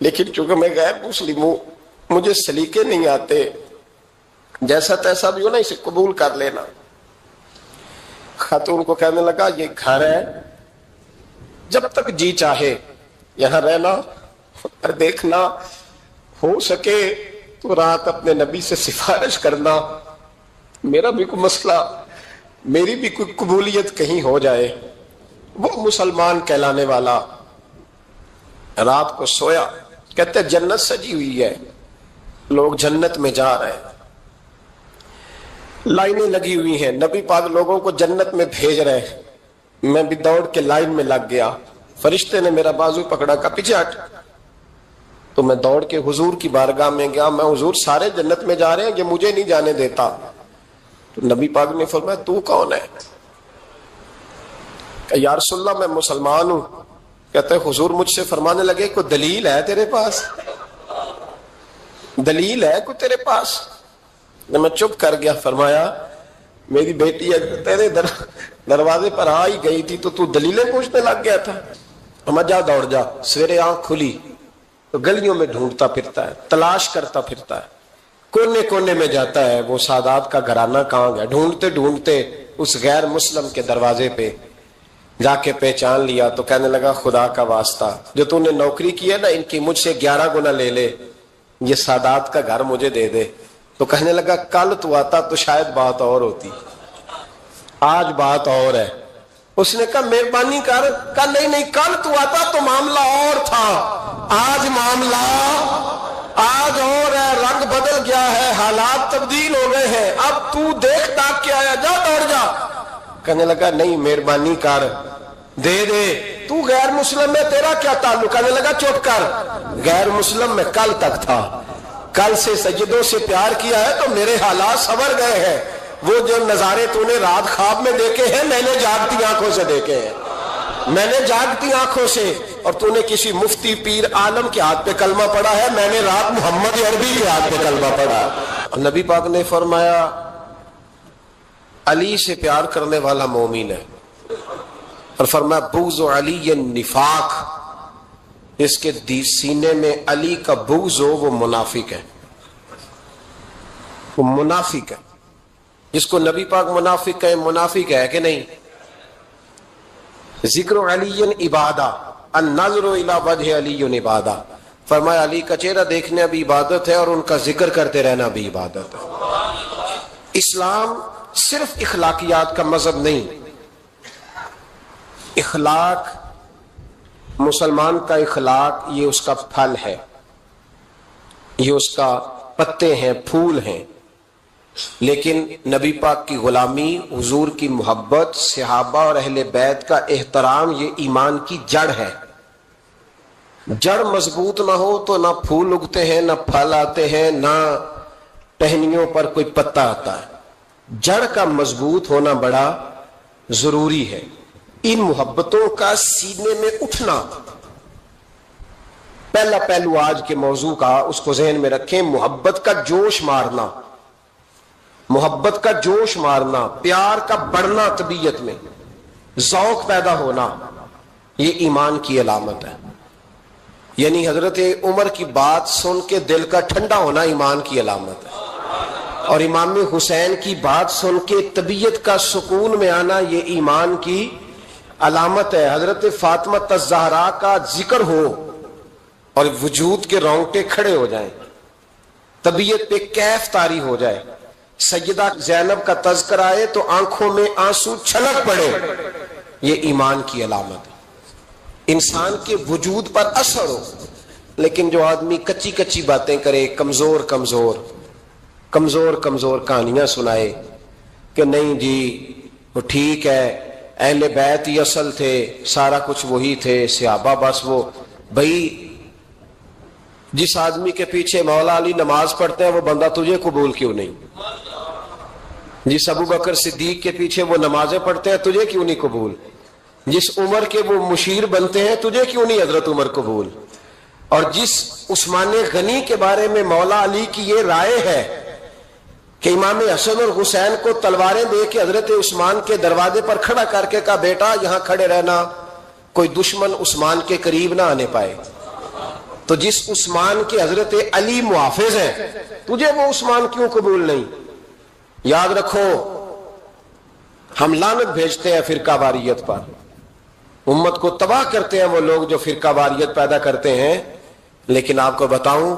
لیکن چونکہ میں غیر مسلم ہوں، مجھے سلیقے نہیں آتے، جیسا تیسا بھی ہو نا اسے قبول کر لینا. خاتون کو کہنے لگا یہ گھر ہے، جب تک جی چاہے یہاں رہنا، اور دیکھنا ہو سکے تو رات اپنے نبی سے سفارش کرنا، میرا بھی کوئی مسئلہ، میری بھی کوئی قبولیت کہیں ہو جائے. وہ مسلمان کہلانے والا رات کو سویا. کہتے جنت سجی ہوئی ہے، لوگ جنت میں جا رہے ہیں، لائنیں لگی ہوئی ہیں، نبی پاک لوگوں کو جنت میں بھیج رہے ہیں. میں بھی دوڑ کے لائن میں لگ گیا، فرشتے نے میرا بازو پکڑا، کہا پیچھے ہٹ. تو میں دوڑ کے حضور کی بارگاہ میں گیا. میں حضور سارے جنت میں جا رہے ہیں، یہ مجھے نہیں جانے دیتا. تو نبی پاک نے فرمایا تو کون ہے؟ کہ یا رسول اللہ میں مسلمان ہوں. کہتے ہیں حضور مجھ سے فرمانے لگے کوئی دلیل ہے تیرے پاس؟ دلیل ہے کوئی تیرے پاس؟ میں چپ کر گیا. فرمایا میری بیٹی تیرے دروازے پر آ ہی گئی تھی تو دلیلیں پوچھنے لگ گیا تھا. میں جا دوڑ جا. سویرے آنکھ کھلی تو گلیوں میں ڈھونڈتا پھرتا ہے, تلاش کرتا پھرتا ہے, کونے کونے میں جاتا ہے وہ سادات کا گھرانہ کہاں گیا. ڈھونڈتے ڈھونڈتے اس غیر مسلم کے دروازے پہ جا کے پہچان لیا تو کہنے لگا خدا کا واسطہ جو تو نے نوکری کی ہے نا ان کی مجھ سے 11 گنا لے لے, یہ سادات کا گھر مجھے دے دے. تو کہنے لگا کل تو آتا تو شاید بات اور ہوتی, آج بات اور ہے. اس نے کہا مہربانی کر. کہا نہیں کل تو آتا تو معاملہ اور تھا, آج معاملہ آج اور ہے, رنگ بدل گیا ہے, حالات تبدیل ہو گئے ہیں, اب تو دیکھ تاک کے آیا, جا دوڑ جا. کہنے لگا نہیں مہربانی کر دے دے. تو غیر مسلم میں تیرا کیا تعلق؟ کہنے لگا چپ کر, غیر مسلم میں کل تک تھا, کل سے سجدوں سے پیار کیا ہے تو میرے حالات سنور گئے ہیں. وہ جو نظارے تو نے رات خواب میں دیکھے ہیں میں نے جاگتی آنکھوں سے دیکھے ہیں, میں نے جاگتی آنکھوں سے. اور تو نے کسی مفتی پیر عالم کے ہاتھ پہ کلمہ پڑھا ہے, میں نے رات محمد عربی کے ہاتھ پہ کلمہ پڑھا. نبی پاک نے فرمایا علی سے پیار کرنے والا مومن ہے, اور فرمایا بغض علی نفاق, اس کے سینے میں علی کا بغض ہو وہ منافق ہے, وہ منافق ہے. جس کو نبی پاک منافق ہے, منافق ہے کہ نہیں؟ ذکر علی عبادہ, النظر الی وجہ علی عبادہ. فرمایا علی کا چہرہ دیکھنا بھی عبادت ہے اور ان کا ذکر کرتے رہنا بھی عبادت ہے. اسلام صرف اخلاقیات کا مذہب نہیں, اخلاق مسلمان کا اخلاق یہ اس کا پھل ہے, یہ اس کا پتے ہیں, پھول ہیں. لیکن نبی پاک کی غلامی, حضور کی محبت, صحابہ اور اہل بیت کا احترام یہ ایمان کی جڑ ہے. جڑ مضبوط نہ ہو تو نہ پھول اگتے ہیں, نہ پھل آتے ہیں, نہ ٹہنیوں پر کوئی پتا آتا ہے. جڑ کا مضبوط ہونا بڑا ضروری ہے. ان محبتوں کا سینے میں اٹھنا, پہلا پہلو آج کے موضوع کا اس کو ذہن میں رکھیں. محبت کا جوش مارنا, محبت کا جوش مارنا, پیار کا بڑھنا, طبیعت میں ذوق پیدا ہونا, یہ ایمان کی علامت ہے. یعنی حضرت عمر کی بات سن کے دل کا ٹھنڈا ہونا ایمان کی علامت ہے, اور امام حسین کی بات سن کے طبیعت کا سکون میں آنا یہ ایمان کی علامت ہے. حضرت فاطمہ الزہرا کا ذکر ہو اور وجود کے رونگٹے کھڑے ہو جائیں, طبیعت پہ کیف طاری ہو جائے, سیدہ زینب کا تذکر آئے تو آنکھوں میں آنسو چھلک پڑے, یہ ایمان کی علامت ہے. انسان کے وجود پر اثر ہو. لیکن جو آدمی کچی کچی باتیں کرے, کمزور کمزور کمزور کمزور کہانیاں سنائے کہ نہیں جی وہ ٹھیک ہے, اہل بیت ہی اصل تھے, سارا کچھ وہی تھے, صحابہ بس وہ. بھائی جس آدمی کے پیچھے مولا علی نماز پڑھتے ہیں وہ بندہ تجھے قبول کیوں نہیں؟ جس ابو بکر صدیق کے پیچھے وہ نمازیں پڑھتے ہیں تجھے کیوں نہیں قبول؟ جس عمر کے وہ مشیر بنتے ہیں تجھے کیوں نہیں حضرت عمر قبول؟ اور جس عثمان غنی کے بارے میں مولا علی کی یہ رائے ہے کہ امام حسن اور حسین کو تلواریں دے کے حضرت عثمان کے دروازے پر کھڑا کر کے کہا بیٹا یہاں کھڑے رہنا, کوئی دشمن عثمان کے قریب نہ آنے پائے. تو جس عثمان کے حضرت علی محافظ ہیں تجھے وہ عثمان کیوں قبول نہیں؟ یاد رکھو ہم لعنت بھیجتے ہیں فرقہ واریت پر, امت کو تباہ کرتے ہیں وہ لوگ جو فرقہ واریت پیدا کرتے ہیں. لیکن آپ کو بتاؤں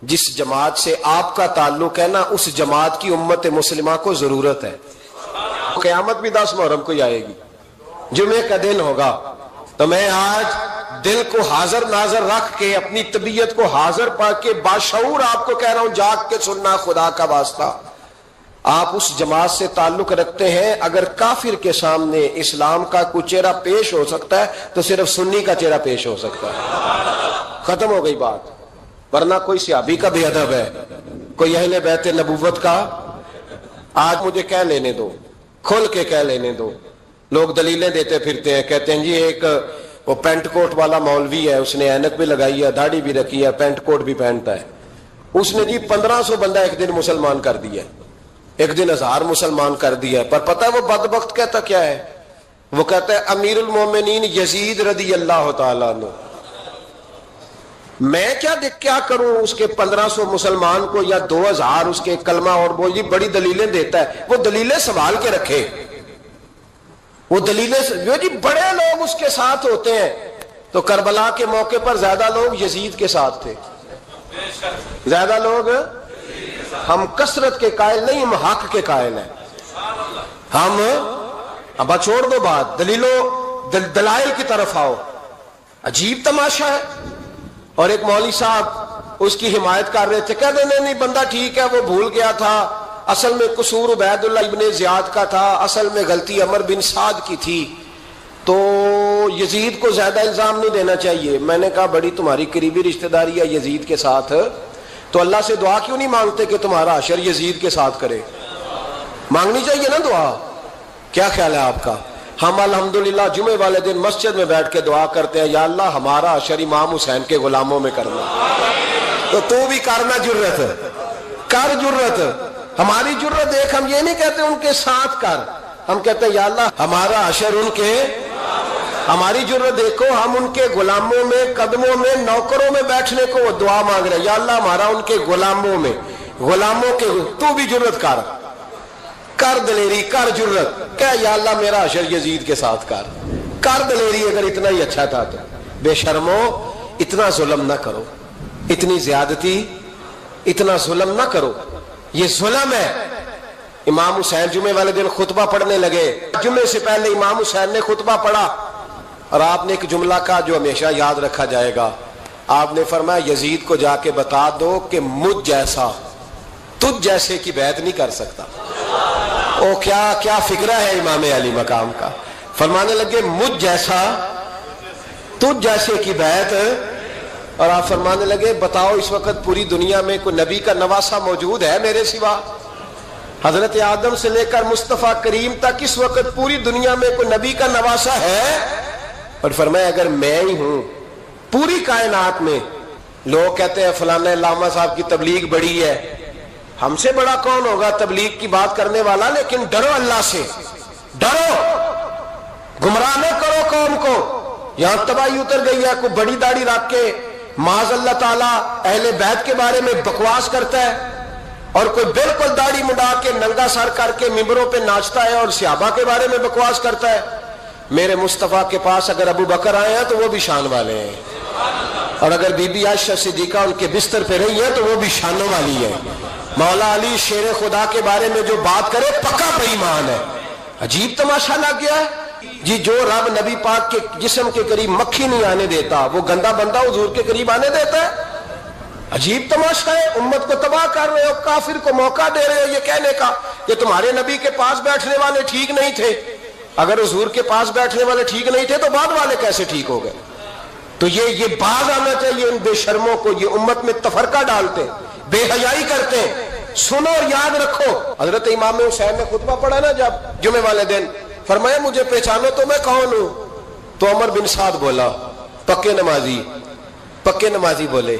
جس جماعت سے آپ کا تعلق ہے نا اس جماعت کی امت مسلمہ کو ضرورت ہے. قیامت بھی 10 محرم کو ہی آئے گی, جمعے کا دن ہوگا. تو میں آج دل کو حاضر ناظر رکھ کے اپنی طبیعت کو حاضر پا کے باشعور آپ کو کہہ رہا ہوں جاگ کے سننا خدا کا واسطہ. آپ اس جماعت سے تعلق رکھتے ہیں, اگر کافر کے سامنے اسلام کا کوئی چہرہ پیش ہو سکتا ہے تو صرف سنی کا چہرہ پیش ہو سکتا ہے. ختم ہو گئی بات. ورنہ کوئی صحابی کا بے ادب ہے, کوئی اہل بیت نبوت کا آج مجھے کہہ لینے دو, کھل کے کہہ لینے دو. لوگ دلیلیں دیتے پھرتے ہیں, کہتے ہیں جی ایک وہ پینٹ کوٹ والا مولوی ہے, اس نے اینک بھی لگائی ہے, داڑھی بھی رکھی ہے, پینٹ کوٹ بھی پہنتا ہے, اس نے جی 1500 بندہ ایک دن مسلمان کر دیا, ایک دن 1000 مسلمان کر دیا. پر پتہ ہے وہ بدبخت کہتا کیا ہے؟ وہ کہتا ہے امیر المومنین یزید رضی اللہ تعالیٰ عنہ. میں کیا کروں اس کے 1500 مسلمان کو یا 2000 اس کے کلمہ اور وہ جی بڑی دلیلیں دیتا ہے. وہ دلیلیں سنبھال کے رکھے, وہ دلیلیں جو جی بڑے لوگ اس کے ساتھ ہوتے ہیں. تو کربلا کے موقع پر زیادہ لوگ یزید کے ساتھ تھے, زیادہ لوگ. ہم کثرت کے قائل نہیں, ہم حق کے قائل ہیں. ہم اب چھوڑ دو بات, دلائل کی طرف آؤ. عجیب تماشا ہے. اور ایک مولوی صاحب اس کی حمایت کر رہے تھے, کہتے نہیں بندہ ٹھیک ہے, وہ بھول گیا تھا, اصل میں قصور عبید اللہ ابن زیاد کا تھا, اصل میں غلطی عمر بن سعد کی تھی, تو یزید کو زیادہ الزام نہیں دینا چاہیے. میں نے کہا بڑی تمہاری قریبی رشتہ داری ہے یزید کے ساتھ, تو اللہ سے دعا کیوں نہیں مانگتے کہ تمہارا حشر یزید کے ساتھ کرے؟ مانگنی چاہیے نا دعا. کیا خیال ہے آپ کا؟ ہم الحمدللہ جمعے والے دن مسجد میں بیٹھ کے دعا کرتے ہیں, یا اللہ ہمارا حشر امام حسین کے غلاموں میں کرنا. تو بھی کرنا جرت کر, جرت ہماری جرت دیکھ. ہم یہ نہیں کہتے ان کے ساتھ کر, ہم کہتے ہیں یا اللہ ہمارا حشر ان کے. ہماری جرت دیکھو, ہم ان کے غلاموں میں, قدموں میں, نوکروں میں بیٹھنے کو وہ دعا مانگ رہے ہیں, یا اللہ ہمارا ان کے غلاموں میں, غلاموں کے. تو بھی جرت کر دلیری, کر جرت, کہ یا اللہ میرا حشر یزید کے ساتھ کر دلیری. اگر اتنا ہی اچھا تھا تو بے شرمو اتنا ظلم نہ کرو, اتنی زیادتی, اتنا ظلم نہ کرو, یہ ظلم ہے. امام حسین جمعے والے دن خطبہ پڑھنے لگے, جمعے سے پہلے امام حسین نے خطبہ پڑھا, اور آپ نے ایک جملہ کہا جو ہمیشہ یاد رکھا جائے گا. آپ نے فرمایا یزید کو جا کے بتا دو کہ مجھ جیسا تجھ جیسے کی بیعت نہیں کر سکتا. او کیا فکرہ ہے امام علی مقام کا. فرمانے لگے مجھ جیسا تجھ جیسے کی بیعت, اور آپ فرمانے لگے بتاؤ اس وقت پوری دنیا میں کوئی نبی کا نواسا موجود ہے میرے سوا؟ حضرت آدم سے لے کر مصطفیٰ کریم تک اس وقت پوری دنیا میں کوئی نبی کا نواسا ہے؟ اور فرمایا اگر میں ہی ہوں پوری کائنات میں. لوگ کہتے ہیں فلانا علامہ صاحب کی تبلیغ بڑی ہے, ہم سے بڑا کون ہوگا تبلیغ کی بات کرنے والا. لیکن ڈرو اللہ سے, ڈرو, گمراہ نہ کرو قوم کو. یہاں تباہی اتر گئی ہے, کوئی بڑی داڑھی رکھ کے معاذ اللہ تعالیٰ اہل بیت کے بارے میں بکواس کرتا ہے, اور کوئی بالکل داڑھی مڈا کے ننگا سر کر کے ممبروں پہ ناچتا ہے اور صحابہ کے بارے میں بکواس کرتا ہے. میرے مصطفیٰ کے پاس اگر ابو بکر آئے ہیں تو وہ بھی شان والے ہیں, اور اگر بی بی عائشہ صدیقہ ان کے بستر پہ رہی ہے تو وہ بھی شانوں والی ہے. مولا علی شیر خدا کے بارے میں جو بات کرے پکا بے ایمان ہے. عجیب تماشا لگ گیا ہے جی. جو رب نبی پاک کے جسم کے قریب مکھی نہیں آنے دیتا, وہ گندا بندہ حضور کے قریب آنے دیتا ہے؟ عجیب تماشا ہے. امت کو تباہ کر رہے ہو, کافر کو موقع دے رہے ہو یہ کہنے کا کہ تمہارے نبی کے پاس بیٹھنے والے ٹھیک نہیں تھے. اگر حضور کے پاس بیٹھنے والے ٹھیک نہیں تھے تو بعد والے کیسے ٹھیک ہو گئے؟ تو یہ باز آنا چاہیے ان بے شرموں کو. یہ امت میں تفرقہ ڈالتے, بے حیائی کرتے. سنو اور یاد رکھو, حضرت امام حسین نے خطبہ پڑھا نا جب جمعے والے دن, فرمایا مجھے پہچانو تو میں کون ہوں؟ تو عمر بن سعد بولا, پکے نمازی بولے.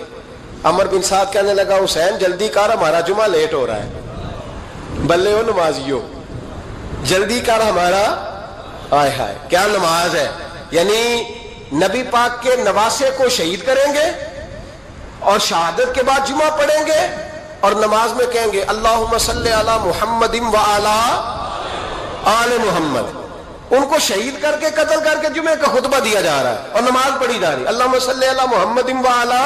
عمر بن سعد کہنے لگا حسین جلدی کر, ہمارا جمعہ لیٹ ہو رہا ہے. بلے ہو نمازیو, جلدی کر ہمارا. آئے ہائے کیا نماز ہے. یعنی نبی پاک کے نواسے کو شہید کریں گے اور شہادت کے بعد جمعہ پڑھیں گے, اور نماز میں کہیں گے اللہم صلی علی محمد و علی آل محمد. ان کو شہید کر کے قتل کر کے جمعے کا خطبہ دیا جا رہا ہے اور نماز پڑھی جا رہی ہے اللہم صلی علی محمد و علی.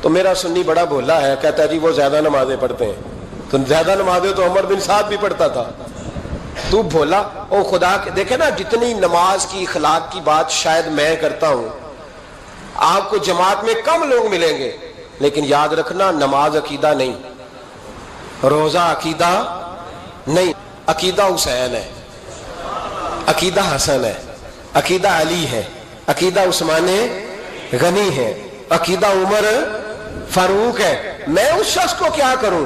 تو میرا سنی بڑا بھولا ہے, کہتا ہے جی وہ زیادہ نمازیں پڑھتے ہیں. تو زیادہ نمازیں تو عمر بن سعد بھی پڑھتا تھا. تو بھولا او خدا کے. دیکھیں نا جتنی نماز کی اخلاق کی بات شاید میں کرتا ہوں, آپ کو جماعت میں کم لوگ ملیں گے, لیکن یاد رکھنا نماز عقیدہ نہیں, روزہ عقیدہ نہیں. عقیدہ حسین ہے, عقیدہ حسن ہے, عقیدہ علی ہے, عقیدہ عثمان غنی ہے, عقیدہ عمر فاروق ہے. میں اس شخص کو کیا کروں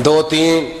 2-3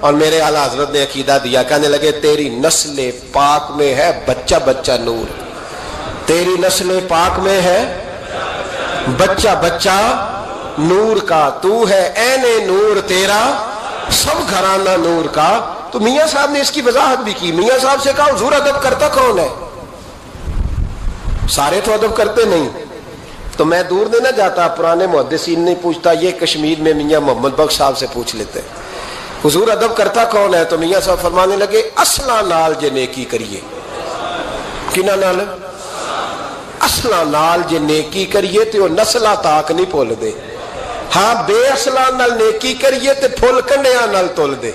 اور میرے اعلیٰ حضرت نے عقیدہ دیا, کہنے لگے تیری نسل پاک میں ہے بچہ بچہ نور, تیری نسل پاک میں ہے بچہ بچہ نور کا, تو ہے عین نور تیرا سب گھرانہ نور کا. تو میاں صاحب نے اس کی وضاحت بھی کی. میاں صاحب سے کہا حضور ادب کرتا کون ہے؟ سارے تو ادب کرتے نہیں. تو میں دور نہیں نہ جاتا, پرانے محدثین نہیں پوچھتا, یہ کشمیر میں میاں محمد بخش صاحب سے پوچھ لیتے حضور ادب کرتا کون ہے؟ تو میاں صاحب فرمانے لگے اصلا نال جے نیکی کریے. کنہ نال؟ اصلا نال جے نیکی کریے تے وہ نسلہ تاک نہیں پھول دے. ہاں بے اصلا نال نیکی کریے تے پھول کنڈیاں نال تول دے.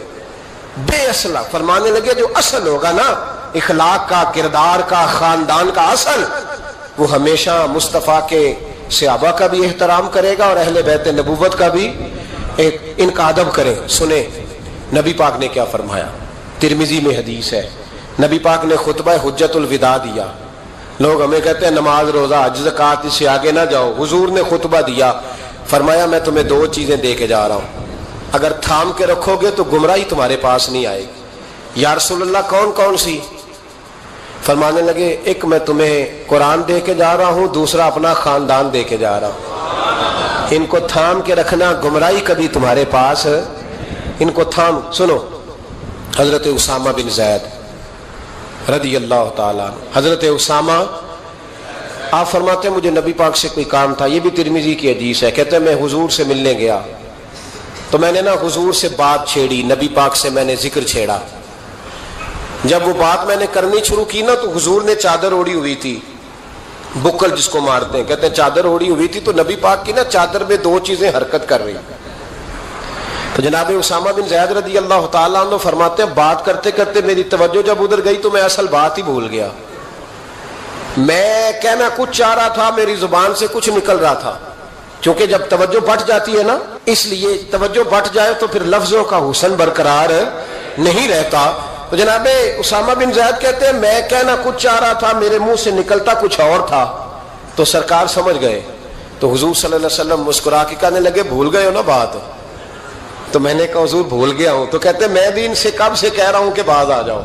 بے اصلا فرمانے لگے جو اصل ہوگا نا اخلاق کا, کردار کا, خاندان کا اصل, وہ ہمیشہ مصطفیٰ کے صحابہ کا بھی احترام کرے گا اور اہل بیت نبوت کا بھی ان کا ادب کرے. سنیں نبی پاک نے کیا فرمایا, ترمذی میں حدیث ہے. نبی پاک نے خطبہ حجت الوداع دیا. لوگ ہمیں کہتے ہیں نماز روزہ حج زکات اس سے آگے نہ جاؤ. حضور نے خطبہ دیا, فرمایا میں تمہیں دو چیزیں دے کے جا رہا ہوں, اگر تھام کے رکھو گے تو گمراہی تمہارے پاس نہیں آئے گی. یا رسول اللہ کون کون سی؟ فرمانے لگے ایک میں تمہیں قرآن دے کے جا رہا ہوں, دوسرا اپنا خاندان دے کے جا رہا ہوں. ان کو تھام کے رکھنا, گمراہی کبھی تمہارے پاس, ان کو تھام. سنو حضرت اسامہ بن زید رضی اللہ تعالیٰ عنہ. حضرت اسامہ آپ فرماتے ہیں مجھے نبی پاک سے کوئی کام تھا, یہ بھی ترمذی کی حدیث ہے. کہتے ہیں میں حضور سے ملنے گیا تو میں نے نا حضور سے بات چھیڑی, نبی پاک سے میں نے ذکر چھیڑا. جب وہ بات میں نے کرنی شروع کی نا تو حضور نے چادر اوڑی ہوئی تھی, بکل جس کو مارتے ہیں, کہتے ہیں چادر اوڑی ہوئی تھی تو نبی پاک کی نا چادر میں دو چیزیں حرکت کر رہی. تو جناب اسامہ بن زید رضی اللہ تعالیٰ عنہ فرماتے ہیں بات کرتے کرتے میری توجہ جب ادھر گئی تو میں اصل بات ہی بھول گیا. میں کہنا کچھ چاہ رہا تھا, میری زبان سے کچھ نکل رہا تھا. چونکہ جب توجہ بٹ جاتی ہے نا, اس لیے توجہ بٹ جائے تو پھر لفظوں کا حسن برقرار نہیں رہتا. تو جناب اسامہ بن زید کہتے ہیں میں کہنا کچھ چاہ رہا تھا, میرے منہ سے نکلتا کچھ اور تھا. تو سرکار سمجھ گئے. تو حضور صلی اللہ علیہ وسلم مسکرا کے کہنے لگے بھول گئے ہو نا بات؟ تو میں نے کہا حضور بھول گیا ہوں. تو کہتے ہیں میں بھی ان سے کب سے کہہ رہا ہوں کہ باز آ جاؤ,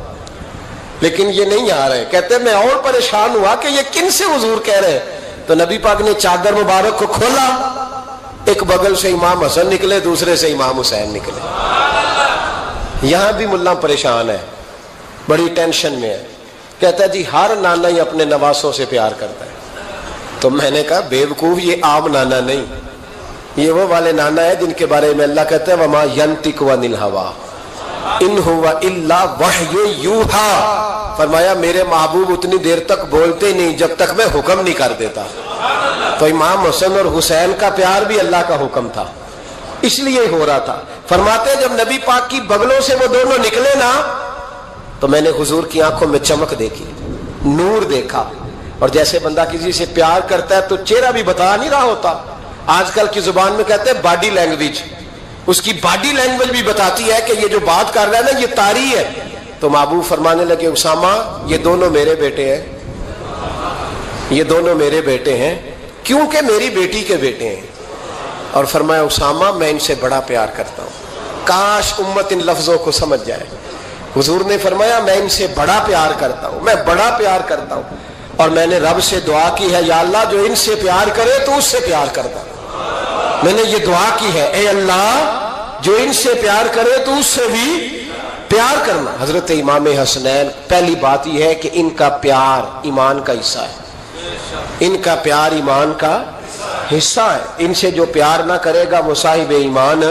لیکن یہ نہیں آ رہے. کہتے ہیں میں اور پریشان ہوا کہ یہ کن سے حضور کہہ رہے. تو نبی پاک نے چادر مبارک کو کھولا, ایک بغل سے امام حسن نکلے, دوسرے سے امام حسین نکلے. یہاں بھی ملا پریشان ہے, بڑی ٹینشن میں ہے. کہتا ہے جی ہر نانا ہی اپنے نواسوں سے پیار کرتا ہے. تو میں نے کہا بے وقوف, یہ عام نانا نہیں, یہ وہ والے نانا ہے جن کے بارے میں اللہ کہتے ہیں وما ینطق عن الہویٰ ان ہوا الا وحی یوحیٰ. فرمایا میرے محبوب اتنی دیر تک بولتے نہیں جب تک میں حکم نہیں کر دیتا. تو امام حسن اور حسین کا پیار بھی اللہ کا حکم تھا, اس لیے ہو رہا تھا. فرماتے جب نبی پاک کی بغلوں سے وہ دونوں نکلے نا تو میں نے حضور کی آنکھوں میں چمک دیکھی, نور دیکھا. اور جیسے بندہ کسی سے پیار کرتا ہے تو چہرہ بھی بتا نہیں رہا ہوتا. آج کل کی زبان میں کہتے ہیں باڈی لینگویج, اس کی باڈی لینگویج بھی بتاتی ہے کہ یہ جو بات کر رہا ہے نا یہ طاری ہے. تو محبوب فرمانے لگے اسامہ یہ دونوں میرے بیٹے ہیں, یہ دونوں میرے بیٹے ہیں کیونکہ میری بیٹی کے بیٹے ہیں. اور فرمایا اسامہ میں ان سے بڑا پیار کرتا ہوں. کاش امت ان لفظوں کو سمجھ جائے. حضور نے فرمایا میں ان سے بڑا پیار کرتا ہوں, میں بڑا پیار کرتا ہوں. اور میں نے رب سے دعا کی ہے یا اللہ جو ان سے پیار کرے تو اس سے پیار کرتا ہوں. میں نے یہ دعا کی ہے اے اللہ جو ان سے پیار کرے تو اس سے بھی پیار کرنا. حضرت امام حسنین, پہلی بات یہ ہے کہ ان کا پیار ایمان کا حصہ ہے. ان کا پیار ایمان کا حصہ ہے. ان سے جو پیار نہ کرے گا وہ صاحب ایمان